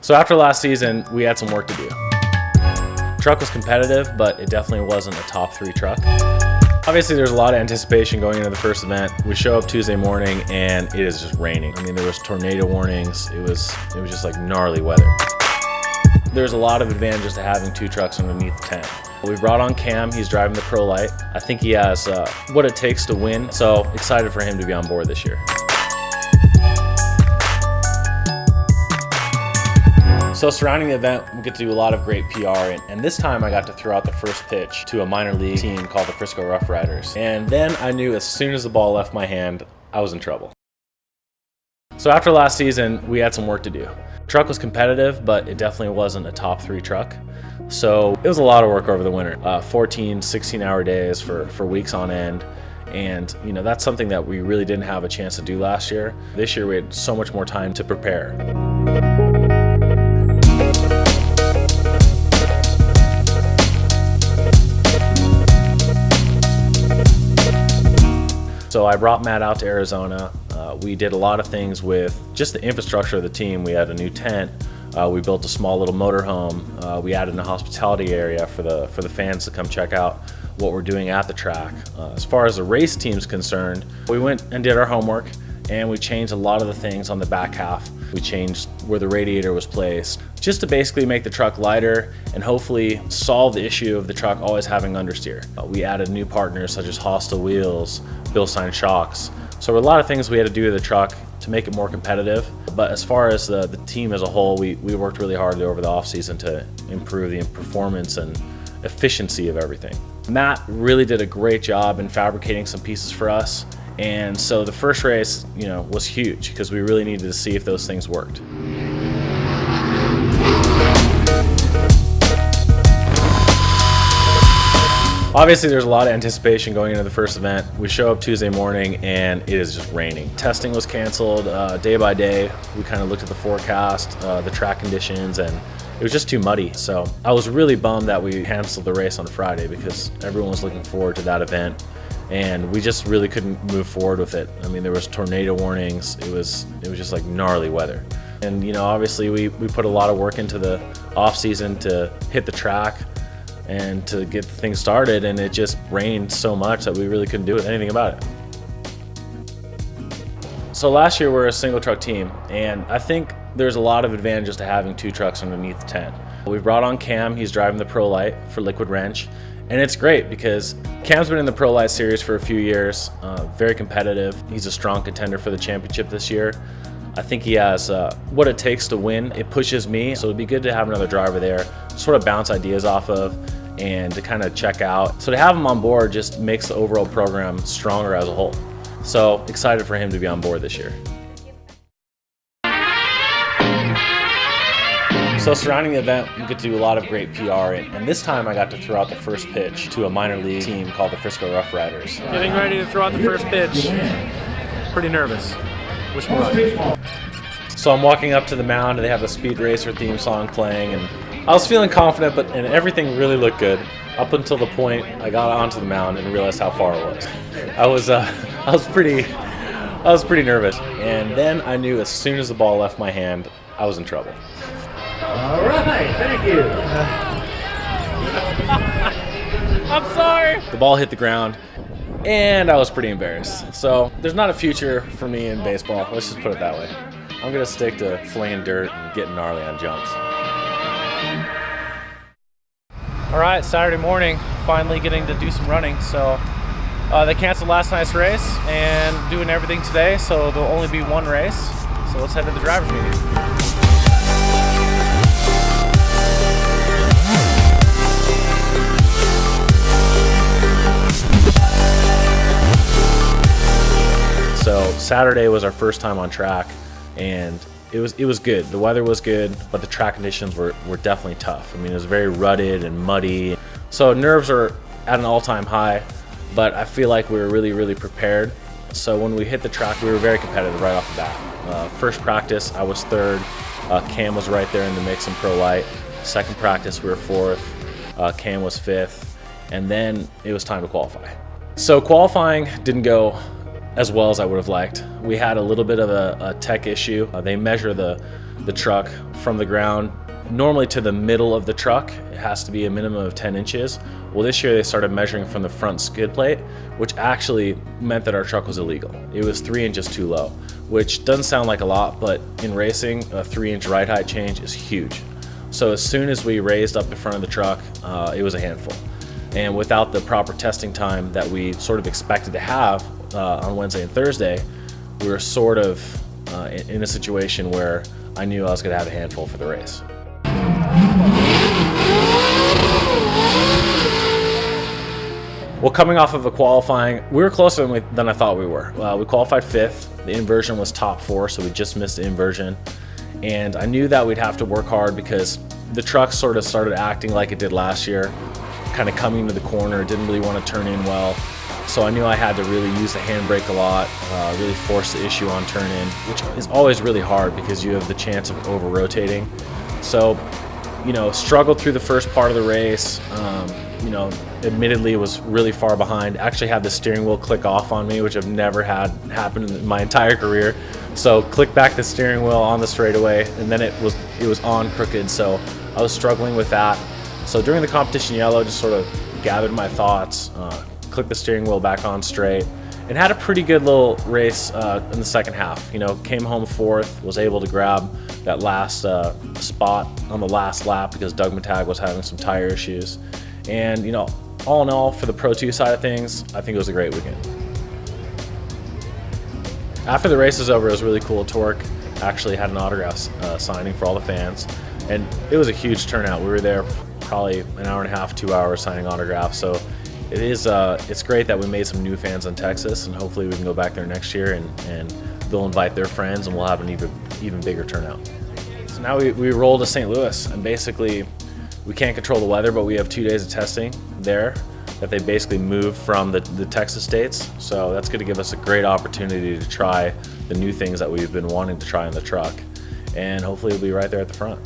So after last season, we had some work to do. Truck was competitive, but it definitely wasn't a top 3 truck. Obviously, there's a lot of anticipation going into the first event. We show up Tuesday morning and it is just raining. I mean, there was tornado warnings. It was just like gnarly weather. There's a lot of advantages to having 2 trucks underneath the tent. We brought on Cam, he's driving the Pro Light. I think he has what it takes to win, so excited for him to be on board this year. So surrounding the event, we get to do a lot of great PR, and this time I got to throw out the first pitch to a minor league team called the Frisco Rough Riders. And then I knew as soon as the ball left my hand, I was in trouble. So after last season, we had some work to do. Truck was competitive, but it definitely wasn't a top 3 truck. So it was a lot of work over the winter, 14, 16-hour days for weeks on end. And you know, that's something that we really didn't have a chance to do last year. This year we had so much more time to prepare. So I brought Matt out to Arizona. We did a lot of things with just the infrastructure of the team. We had a new tent. We built a small little motorhome. We added a hospitality area for the fans to come check out what we're doing at the track. As far as the race team's concerned, we went and did our homework, and we changed a lot of the things on the back half. We changed where the radiator was placed, just to basically make the truck lighter and hopefully solve the issue of the truck always having understeer. We added new partners such as Hostile Wheels, Bilstein Shocks. So a lot of things we had to do to the truck to make it more competitive. But as far as the team as a whole, we worked really hard over the off season to improve the performance and efficiency of everything. Matt really did a great job in fabricating some pieces for us. And so the first race, you know, was huge because we really needed to see if those things worked. Obviously, there's a lot of anticipation going into the first event. We show up Tuesday morning and it is just raining. Testing was canceled day by day. We kind of looked at the forecast, the track conditions, and it was just too muddy. So I was really bummed that we canceled the race on Friday because everyone was looking forward to that event. And we just really couldn't move forward with it. I mean, there was tornado warnings. It was just like gnarly weather. And you know, obviously we put a lot of work into the off season to hit the track and to get things started, and it just rained so much that we really couldn't do anything about it. So last year we were a single truck team, and I think there's a lot of advantages to having 2 trucks underneath the tent. We brought on Cam, he's driving the Pro Light for Liquid Wrench. And it's great because Cam's been in the Pro Light series for a few years, very competitive. He's a strong contender for the championship this year. I think he has what it takes to win. It pushes me, so it'd be good to have another driver there, sort of bounce ideas off of and to kind of check out. So to have him on board just makes the overall program stronger as a whole. So excited for him to be on board this year. So surrounding the event, we get to do a lot of great PR, and this time I got to throw out the first pitch to a minor league team called the Frisco Rough Riders. Getting ready to throw out the first pitch. Pretty nervous. Wish me luck. So I'm walking up to the mound and they have the Speed Racer theme song playing, and I was feeling confident, and everything really looked good up until the point I got onto the mound and realized how far it was. I was pretty nervous, and then I knew as soon as the ball left my hand, I was in trouble. All right, thank you. I'm sorry. The ball hit the ground, and I was pretty embarrassed. So there's not a future for me in baseball. Let's just put it that way. I'm gonna stick to flinging dirt and getting gnarly on jumps. All right, Saturday morning, finally getting to do some running. So they canceled last night's race and doing everything today, so there'll only be one race. So let's head to the driver's meeting. So Saturday was our first time on track, and it was good. The weather was good, but the track conditions were definitely tough. I mean, it was very rutted and muddy. So nerves are at an all-time high, but I feel like we were really prepared. So when we hit the track, we were very competitive right off the bat. First practice, I was third. Cam was right there in the mix in Pro Light. Second practice, we were fourth. Cam was fifth. And then it was time to qualify. So qualifying didn't go as well as I would have liked. We had a little bit of a tech issue. They measure the the truck from the ground normally to the middle of the truck. It has to be a minimum of 10 inches. Well, this year they started measuring from the front skid plate, which actually meant that our truck was illegal. It was 3 inches too low, which doesn't sound like a lot, but in racing, a 3-inch ride height change is huge. So as soon as we raised up the front of the truck, it was a handful. And without the proper testing time that we sort of expected to have on Wednesday and Thursday, we were sort of in a situation where I knew I was going to have a handful for the race. Well, coming off of a qualifying, we were closer than I thought we were. We qualified 5th. The inversion was top 4, so we just missed the inversion. And I knew that we'd have to work hard because the truck sort of started acting like it did last year, kind of coming to the corner, didn't really want to turn in well. So I knew I had to really use the handbrake a lot, really force the issue on turn in, which is always really hard because you have the chance of over-rotating. So, struggled through the first part of the race. Admittedly, it was really far behind. Actually had the steering wheel click off on me, which I've never had happen in my entire career. So click back the steering wheel on the straightaway, and then it was on crooked. So I was struggling with that. So during the competition yellow, just sort of gathered my thoughts, clicked the steering wheel back on straight, and had a pretty good little race in the second half. Came home 4th, was able to grab that last spot on the last lap because Doug Matag was having some tire issues. And all in all, for the Pro 2 side of things, I think it was a great weekend. After the race was over, it was really cool. TORC actually had an autograph signing for all the fans, and it was a huge turnout. We were there probably an hour and a half, 2 hours signing autographs. So it's great that we made some new fans in Texas, and hopefully we can go back there next year and they'll invite their friends and we'll have an even bigger turnout. So now we roll to St. Louis, and basically we can't control the weather, but we have 2 days of testing there that they basically moved from the Texas states. So that's going to give us a great opportunity to try the new things that we've been wanting to try in the truck. And hopefully we'll be right there at the front.